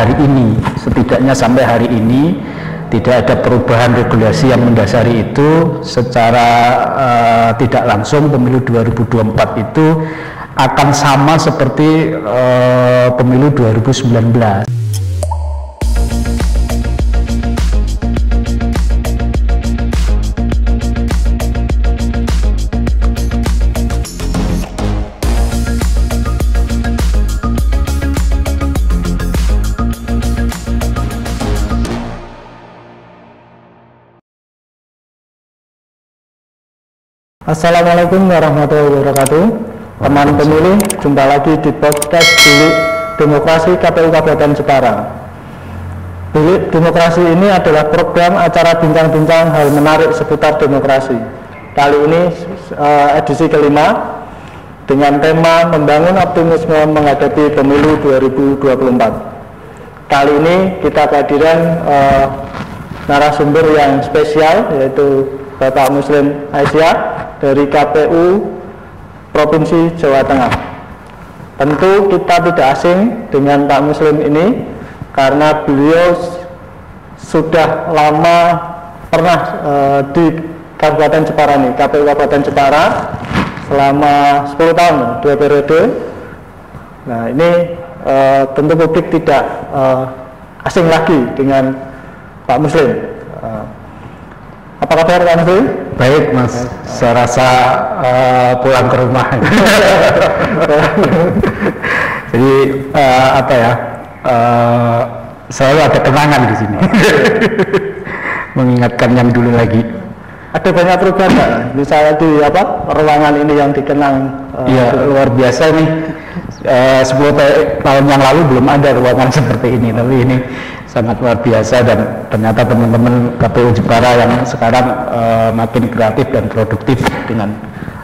hari ini, setidaknya sampai hari ini tidak ada perubahan regulasi yang mendasari itu. Secara tidak langsung pemilu 2024 itu akan sama seperti pemilu 2019. Assalamualaikum warahmatullahi wabarakatuh. Teman pemilih, jumpa lagi di podcast Bilik Demokrasi KPU Kabupaten Jepara. Bilik Demokrasi ini adalah program acara bincang-bincang hal menarik seputar demokrasi. Kali ini edisi kelima dengan tema membangun optimisme menghadapi pemilu 2024. Kali ini kita kehadiran narasumber yang spesial, yaitu Bapak Muslim Aisyah dari KPU Provinsi Jawa Tengah. Tentu kita tidak asing dengan Pak Muslim ini karena beliau sudah lama pernah di Kabupaten Jepara ini, KPU Kabupaten Jepara selama 10 tahun, 2 periode. Nah, ini tentu publik tidak asing lagi dengan Pak Muslim. Apa kabar Pak Muslim? Baik Mas, saya rasa pulang ke rumah. Jadi apa ya, selalu ada kenangan di sini. Mengingatkan yang dulu lagi. Ada banyak perubahan nggak? Misalnya di ruangan ini yang dikenang? Iya, luar biasa nih. 10 tahun yang lalu belum ada ruangan seperti ini, tapi ini sangat luar biasa, dan ternyata teman-teman KPU Jepara yang sekarang makin kreatif dan produktif dengan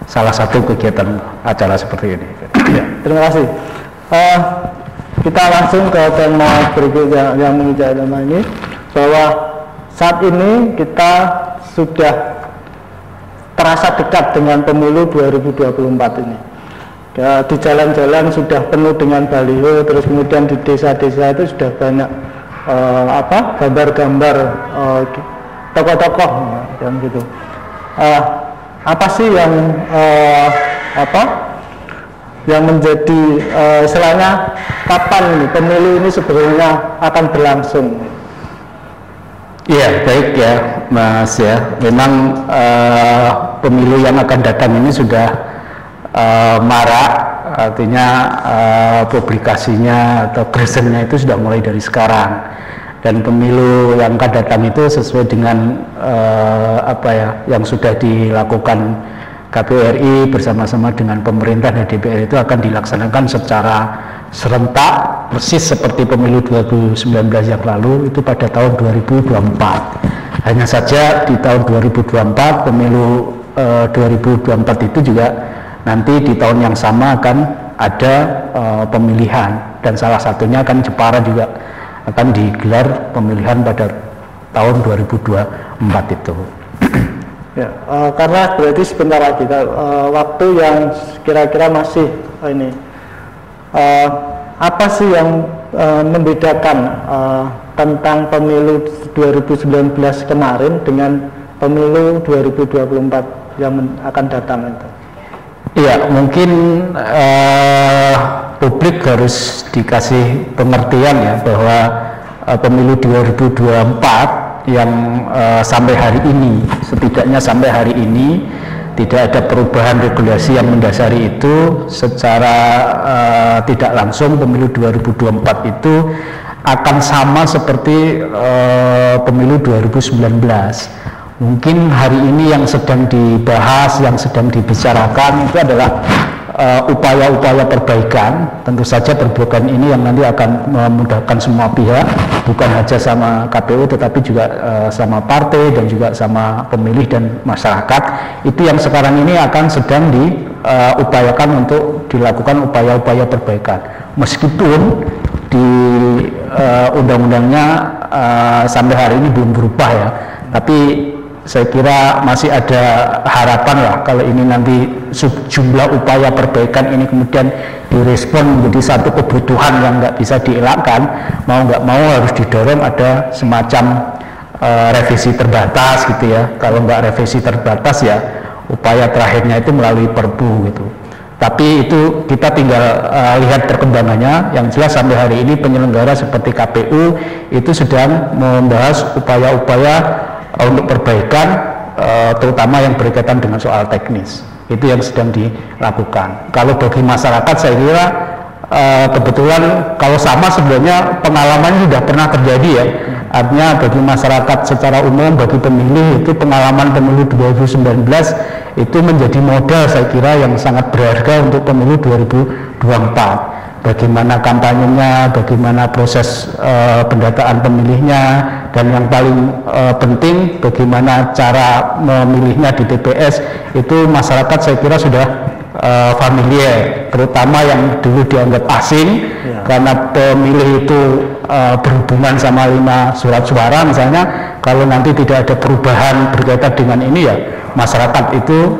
salah satu kegiatan acara seperti ini. Ya, terima kasih. Kita langsung ke tema berikutnya yang menginjak tema ini, bahwa saat ini kita sudah terasa dekat dengan pemilu 2024 ini. Di jalan-jalan sudah penuh dengan baliho, terus kemudian di desa-desa itu sudah banyak gambar-gambar tokoh-tokoh yang gitu. Apa sih yang yang menjadi istilahnya kapan ini pemilu ini sebenarnya akan berlangsung? Iya, baik ya Mas ya. Memang pemilu yang akan datang ini sudah marak, artinya publikasinya atau presentnya itu sudah mulai dari sekarang, dan pemilu yang akan datang itu sesuai dengan yang sudah dilakukan KPU RI bersama-sama dengan pemerintah dan DPR itu akan dilaksanakan secara serentak persis seperti pemilu 2019 yang lalu itu pada tahun 2024. Hanya saja di tahun 2024 pemilu 2024 itu juga nanti di tahun yang sama akan ada pemilihan, dan salah satunya kan Jepara juga akan digelar pemilihan pada tahun 2024 itu. Ya, karena berarti sebentar lagi waktu yang kira-kira masih ini apa sih yang membedakan tentang pemilu 2019 kemarin dengan pemilu 2024 yang akan datang itu? Iya, mungkin publik harus dikasih pengertian ya bahwa pemilu 2024 yang sampai hari ini, setidaknya sampai hari ini tidak ada perubahan regulasi yang mendasari itu. Secara tidak langsung pemilu 2024 itu akan sama seperti pemilu 2019. Mungkin hari ini yang sedang dibahas, yang sedang dibicarakan itu adalah upaya-upaya perbaikan. Tentu saja perbaikan ini yang nanti akan memudahkan semua pihak, bukan hanya sama KPU tetapi juga sama partai dan juga sama pemilih dan masyarakat. Itu yang sekarang ini akan sedang diupayakan untuk dilakukan upaya-upaya perbaikan. Meskipun di undang-undangnya sampai hari ini belum berubah ya, tapi saya kira masih ada harapan lah kalau ini nanti jumlah upaya perbaikan ini kemudian direspon menjadi satu kebutuhan yang nggak bisa dielakkan, mau nggak mau harus didorong ada semacam revisi terbatas gitu ya. Kalau nggak revisi terbatas ya upaya terakhirnya itu melalui Perpu gitu. Tapi itu kita tinggal lihat perkembangannya. Yang jelas sampai hari ini penyelenggara seperti KPU itu sedang membahas upaya-upaya untuk perbaikan, terutama yang berkaitan dengan soal teknis. Itu yang sedang dilakukan. Kalau bagi masyarakat saya kira kebetulan kalau sama sebenarnya pengalaman sudah pernah terjadi ya. Artinya bagi masyarakat secara umum, bagi pemilih itu pengalaman pemilu 2019 itu menjadi modal saya kira yang sangat berharga untuk pemilu 2024. Bagaimana kampanyenya, bagaimana proses pendataan pemilihnya, dan yang paling penting bagaimana cara memilihnya di TPS itu masyarakat saya kira sudah familiar, terutama yang dulu dianggap asing karena pemilih itu berhubungan sama 5 surat suara misalnya. Kalau nanti tidak ada perubahan berkaitan dengan ini ya masyarakat itu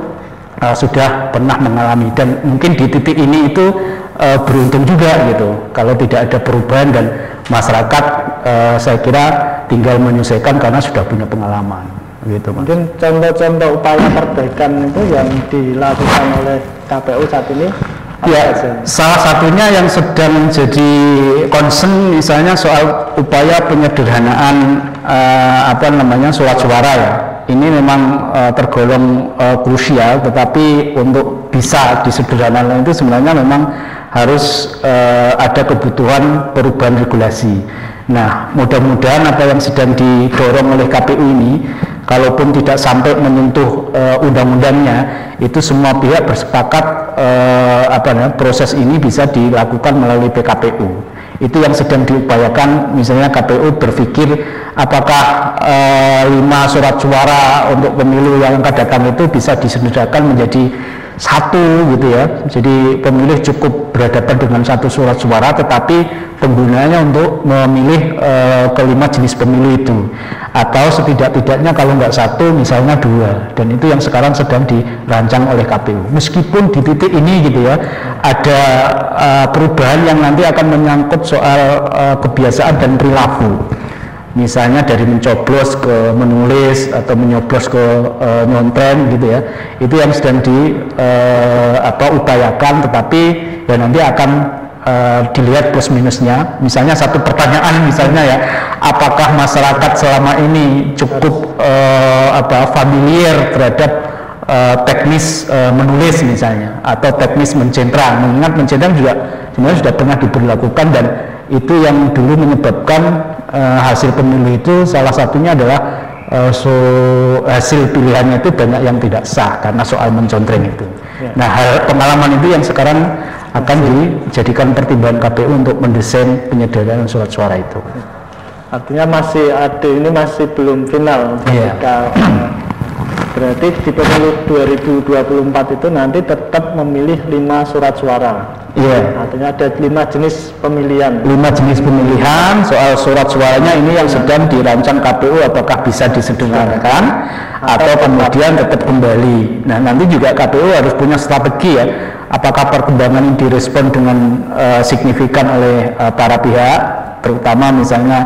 sudah pernah mengalami, dan mungkin di titik ini itu beruntung juga gitu kalau tidak ada perubahan, dan masyarakat saya kira tinggal menyesuaikan karena sudah punya pengalaman gitu. Mungkin contoh-contoh upaya perbaikan itu yang dilakukan oleh KPU saat ini ya, salah satunya yang sedang menjadi concern misalnya soal upaya penyederhanaan surat suara ya. Ini memang tergolong krusial, tetapi untuk bisa disederhanakan itu sebenarnya memang harus ada kebutuhan perubahan regulasi. Nah, mudah-mudahan apa yang sedang didorong oleh KPU ini, kalaupun tidak sampai menyentuh undang-undangnya, itu semua pihak bersepakat proses ini bisa dilakukan melalui PKPU. Itu yang sedang diupayakan. Misalnya KPU berpikir apakah 5 surat suara untuk pemilu yang akan datang itu bisa disederhanakan menjadi satu gitu ya. Jadi pemilih cukup berhadapan dengan 1 surat suara, tetapi penggunanya untuk memilih kelima jenis pemilu itu, atau setidak-tidaknya kalau nggak 1 misalnya 2, dan itu yang sekarang sedang dirancang oleh KPU. Meskipun di titik ini gitu ya ada perubahan yang nanti akan menyangkut soal kebiasaan dan perilaku, misalnya dari mencoblos ke menulis atau menyoblos ke nyonten gitu ya. Itu yang sedang upayakan, tetapi ya nanti akan dilihat plus minusnya. Misalnya satu pertanyaan misalnya ya, apakah masyarakat selama ini cukup familiar terhadap teknis menulis misalnya, atau teknis mencentrang. Mengingat mencentrang juga sebenarnya sudah pernah diberlakukan, dan itu yang dulu menyebabkan hasil pemilu itu salah satunya adalah hasil pilihannya itu banyak yang tidak sah karena soal mencontreng itu. Nah, pengalaman itu yang sekarang akan dijadikan pertimbangan KPU untuk mendesain penyederhanaan surat suara itu. Artinya ini masih belum final. Berarti di pemilu 2024 itu nanti tetap memilih 5 surat suara. Artinya ada 5 jenis pemilihan. 5 jenis pemilihan. Soal surat suaranya ini yang sedang dirancang KPU apakah bisa disederhanakan atau kemudian tetap kembali. Nah, nanti juga KPU harus punya strategi ya. Apakah perkembangan ini direspon dengan signifikan oleh para pihak, terutama misalnya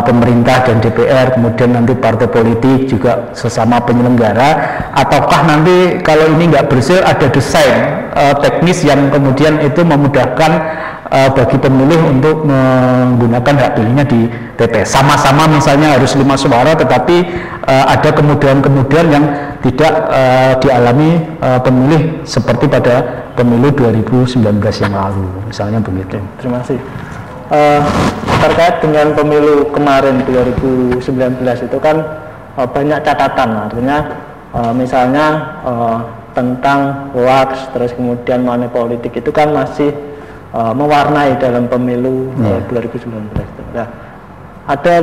pemerintah dan DPR, kemudian nanti partai politik juga sesama penyelenggara, ataukah nanti kalau ini nggak berhasil ada desain teknis yang kemudian itu memudahkan bagi pemilih untuk menggunakan hak pilihnya di TPS. Sama-sama misalnya harus 5 suara, tetapi ada kemudahan-kemudahan yang tidak dialami pemilih seperti pada pemilu 2019 yang lalu, misalnya begitu. Terima kasih. Terkait dengan pemilu kemarin 2019 itu kan banyak catatan, artinya misalnya tentang hoax, terus kemudian money politik itu kan masih mewarnai dalam pemilu 2019. Nah, ada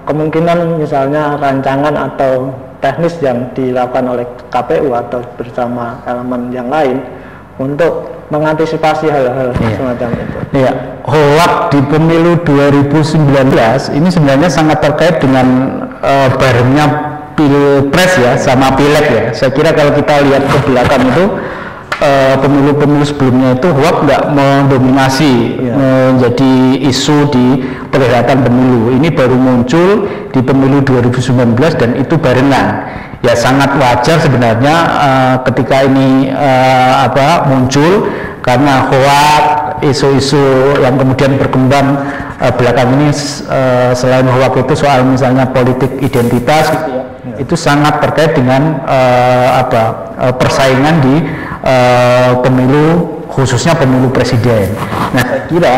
kemungkinan misalnya rancangan atau teknis yang dilakukan oleh KPU atau bersama elemen yang lain untuk mengantisipasi hal-hal semacam itu. Hoax di pemilu 2019 ini sebenarnya sangat terkait dengan barengnya pilpres ya sama pileg ya. Saya kira kalau kita lihat ke belakang itu pemilu-pemilu sebelumnya itu hoax nggak mendominasi menjadi isu di perhelatan pemilu. Ini baru muncul di pemilu 2019 dan itu barengan. Ya sangat wajar sebenarnya ketika ini muncul karena hoax, isu-isu yang kemudian berkembang belakang ini selain hoax itu soal misalnya politik identitas gitu ya. Itu sangat terkait dengan persaingan di pemilu, khususnya pemilu presiden. Nah, saya kira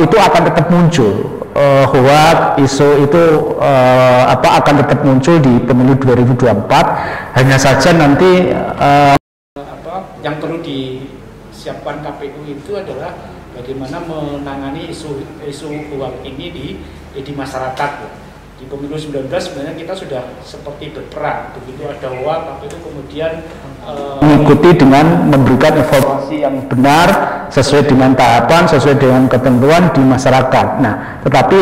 itu akan tetap muncul. Hoax, isu itu akan tetap muncul di pemilu 2024. Hanya saja nanti yang perlu disiapkan KPU itu adalah bagaimana menangani isu hoax ini di masyarakat. Di pemilu 19 sebenarnya kita sudah seperti berperang, begitu ada hoax itu kemudian mengikuti dengan memberikan informasi yang benar sesuai dengan tahapan, sesuai dengan ketentuan di masyarakat. Nah, tetapi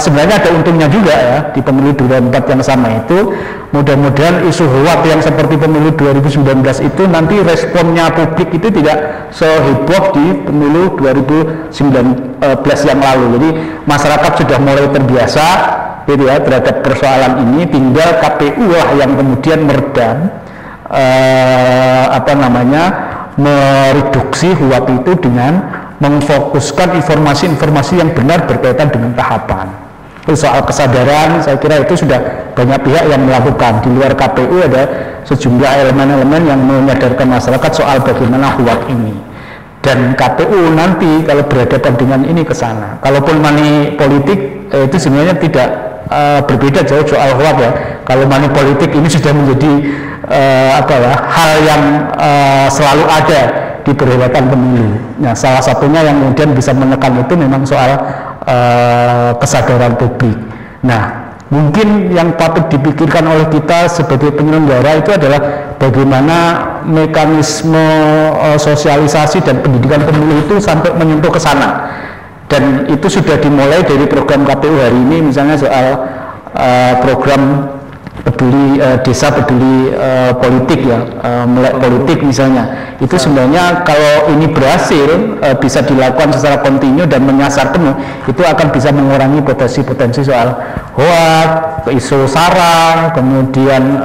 sebenarnya ada untungnya juga ya di pemilu 2024 yang sama itu. Mudah-mudahan isu hoax yang seperti pemilu 2019 itu nanti responnya publik itu tidak seheboh di pemilu 2019 yang lalu. Jadi masyarakat sudah mulai terbiasa gitu ya terhadap persoalan ini, tinggal KPU lah yang kemudian meredam mereduksi hoax itu dengan memfokuskan informasi-informasi yang benar berkaitan dengan tahapan. Soal kesadaran saya kira itu sudah banyak pihak yang melakukan. Di luar KPU ada sejumlah elemen-elemen yang menyadarkan masyarakat soal bagaimana hoax ini. Dan KPU nanti kalau berhadapan dengan ini ke sana, kalaupun money politik itu sebenarnya tidak berbeda jauh soal hoax ya. Kalau money politik ini sudah menjadi hal yang selalu ada di perhelatan pemilu. Nah, salah satunya yang kemudian bisa menekan itu memang soal kesadaran publik. Nah, mungkin yang patut dipikirkan oleh kita sebagai penyelenggara itu adalah bagaimana mekanisme sosialisasi dan pendidikan pemilu itu sampai menyentuh ke sana. Dan itu sudah dimulai dari program KPU hari ini, misalnya soal program peduli desa peduli politik ya, melek politik misalnya. Itu sebenarnya kalau ini berhasil bisa dilakukan secara kontinu dan menyasar penuh, itu akan bisa mengurangi potensi-potensi soal hoax, isu sara, kemudian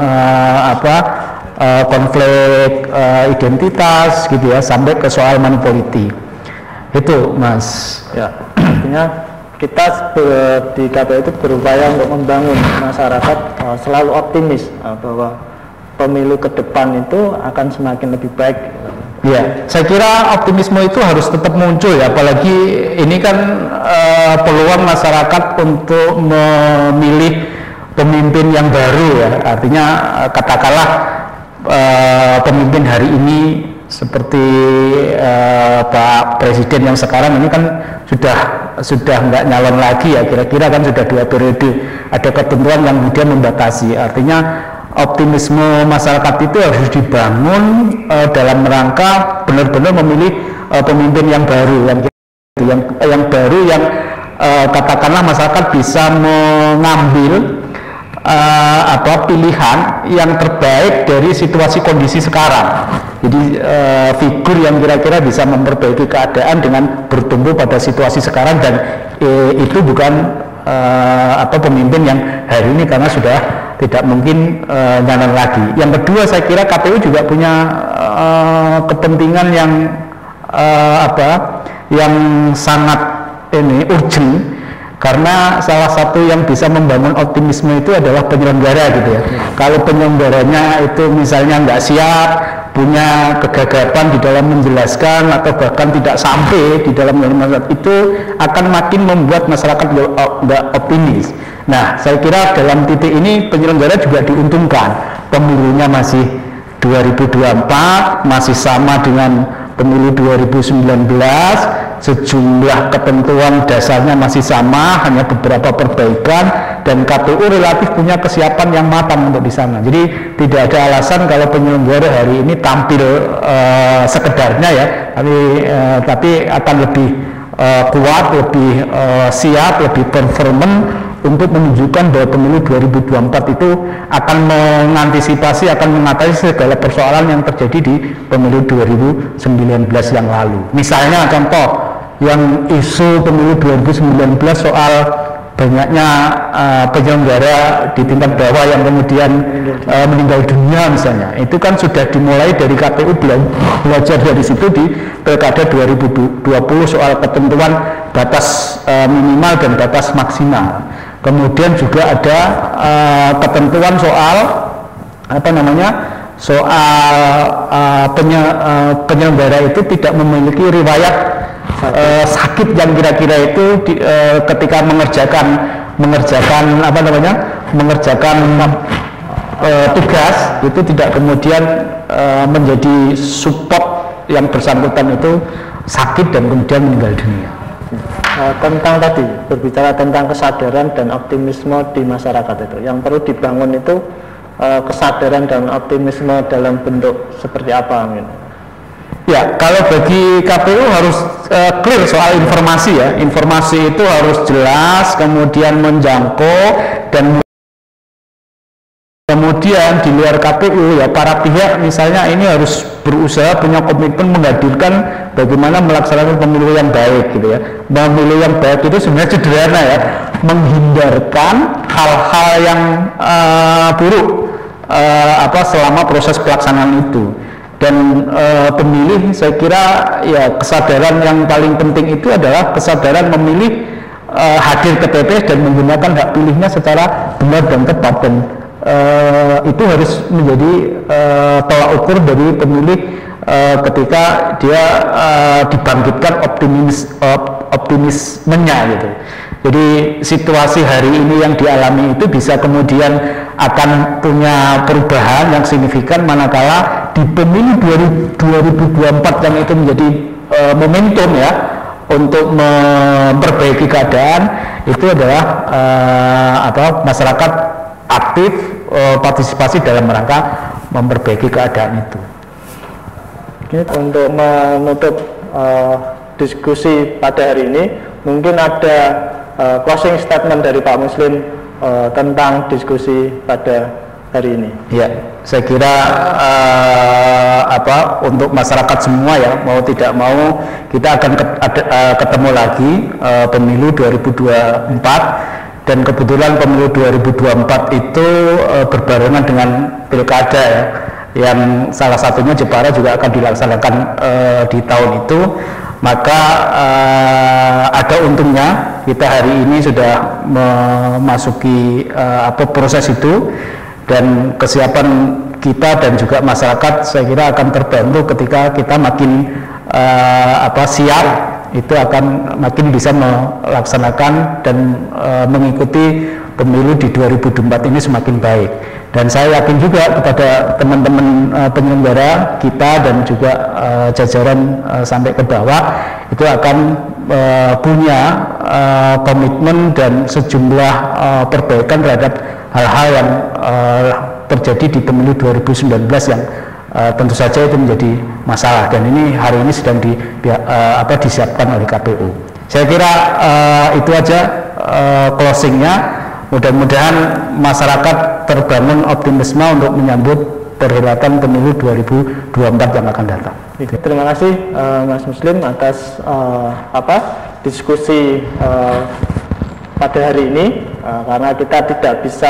konflik identitas gitu ya, sampai ke soal money politik. Itu Mas. Ya, artinya kita di KPU itu berupaya untuk membangun masyarakat selalu optimis bahwa pemilu ke depan itu akan semakin lebih baik. Ya, saya kira optimisme itu harus tetap muncul ya, apalagi ini kan peluang masyarakat untuk memilih pemimpin yang baru ya. Artinya katakanlah pemimpin hari ini seperti Pak Presiden yang sekarang ini kan sudah nggak nyalon lagi ya, kira-kira kan sudah 2 periode, ada ketentuan yang kemudian membatasi. Artinya optimisme masyarakat itu harus dibangun dalam rangka benar-benar memilih pemimpin yang baru, yang baru yang katakanlah masyarakat bisa mengambil pilihan yang terbaik dari situasi kondisi sekarang. Jadi figur yang kira-kira bisa memperbaiki keadaan dengan bertumbuh pada situasi sekarang, dan itu bukan pemimpin yang hari ini karena sudah tidak mungkin nyalon lagi. Yang kedua, saya kira KPU juga punya kepentingan yang yang sangat urgent, karena salah satu yang bisa membangun optimisme itu adalah penyelenggara gitu ya. Kalau penyelenggaranya itu misalnya nggak siap, punya kegagapan di dalam menjelaskan atau bahkan tidak sampai di dalam masyarakat, itu akan makin membuat masyarakat nggak optimis. Nah, saya kira dalam titik ini penyelenggara juga diuntungkan. Pemilunya masih 2024, masih sama dengan pemilu 2019, sejumlah ketentuan dasarnya masih sama, hanya beberapa perbaikan, dan KPU relatif punya kesiapan yang matang untuk di sana. Jadi tidak ada alasan kalau penyelenggara hari ini tampil sekedarnya ya, tapi akan lebih kuat, lebih siap, lebih performan untuk menunjukkan bahwa pemilu 2024 itu akan mengantisipasi, akan mengatasi segala persoalan yang terjadi di pemilu 2019 yang lalu. Misalnya contoh yang isu pemilu 2019 soal banyaknya penyelenggara di tingkat bawah yang kemudian meninggal dunia misalnya, itu kan sudah dimulai dari KPU belajar dari situ di Pilkada 2020 soal ketentuan batas minimal dan batas maksimal. Kemudian juga ada ketentuan soal penyelenggara itu tidak memiliki riwayat sakit yang kira-kira itu ketika mengerjakan tugas itu tidak kemudian menjadi support yang bersangkutan itu sakit dan kemudian meninggal dunia. Tentang tadi berbicara tentang kesadaran dan optimisme di masyarakat, itu yang perlu dibangun itu kesadaran dan optimisme dalam bentuk seperti apa, Amin? Ya, kalau bagi KPU harus clear soal informasi ya, informasi itu harus jelas, kemudian menjangkau, dan kemudian di luar KPU ya para pihak misalnya ini harus berusaha punya komitmen menghadirkan bagaimana melaksanakan pemilu yang baik gitu ya. Pemilu yang baik itu sebenarnya sederhana ya, menghindarkan hal-hal yang buruk selama proses pelaksanaan itu. Dan pemilih saya kira ya kesadaran yang paling penting itu adalah kesadaran memilih hadir ke TPS dan menggunakan hak pilihnya secara benar dan tepat, dan itu harus menjadi tolak ukur dari pemilih ketika dia dibangkitkan optimismenya gitu. Jadi situasi hari ini yang dialami itu bisa kemudian akan punya perubahan yang signifikan manakala di pemilu 2024 yang itu menjadi momentum ya untuk memperbaiki keadaan, itu adalah masyarakat aktif partisipasi dalam rangka memperbaiki keadaan itu. Untuk menutup diskusi pada hari ini, mungkin ada closing statement dari Pak Muslim tentang diskusi pada hari ini. Ya, saya kira untuk masyarakat semua ya, mau tidak mau kita akan ketemu lagi pemilu 2024, dan kebetulan pemilu 2024 itu berbarengan dengan pilkada ya, yang salah satunya Jepara juga akan dilaksanakan di tahun itu. Maka ada untungnya kita hari ini sudah memasuki proses itu, dan kesiapan kita dan juga masyarakat saya kira akan terbantu ketika kita makin siap, itu akan makin bisa melaksanakan dan mengikuti pemilu di 2024 ini semakin baik. Dan saya yakin juga kepada teman-teman penyelenggara kita dan juga jajaran sampai ke bawah itu akan punya komitmen dan sejumlah perbaikan terhadap hal-hal yang terjadi di pemilu 2019 yang tentu saja itu menjadi masalah, dan ini hari ini sedang disiapkan oleh KPU. Saya kira itu aja closingnya. Mudah-mudahan masyarakat terbangun optimisme untuk menyambut perhelatan pemilu 2024 yang akan datang. Terima kasih Mas Muslim atas diskusi pada hari ini, karena kita tidak bisa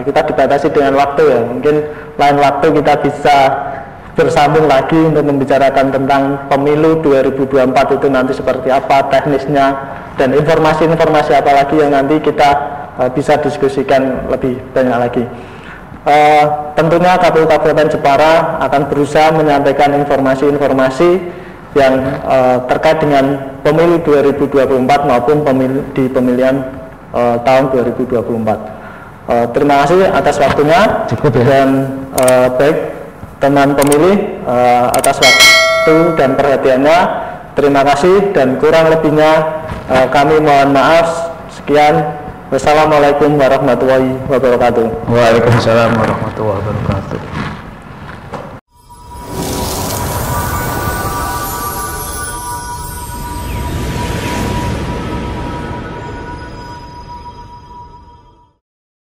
kita dibatasi dengan waktu ya. Mungkin lain waktu kita bisa bersambung lagi untuk membicarakan tentang pemilu 2024 itu nanti seperti apa teknisnya, dan informasi-informasi apa lagi yang nanti kita bisa diskusikan lebih banyak lagi. Tentunya KPU Kabupaten Jepara akan berusaha menyampaikan informasi-informasi yang terkait dengan pemilu 2024 maupun di pemilihan tahun 2024. Terima kasih atas waktunya. Cukup ya. Dan baik teman pemilih, atas waktu dan perhatiannya terima kasih, dan kurang lebihnya kami mohon maaf. Sekian. Wassalamualaikum warahmatullahi wabarakatuh. Waalaikumsalam warahmatullahi wabarakatuh.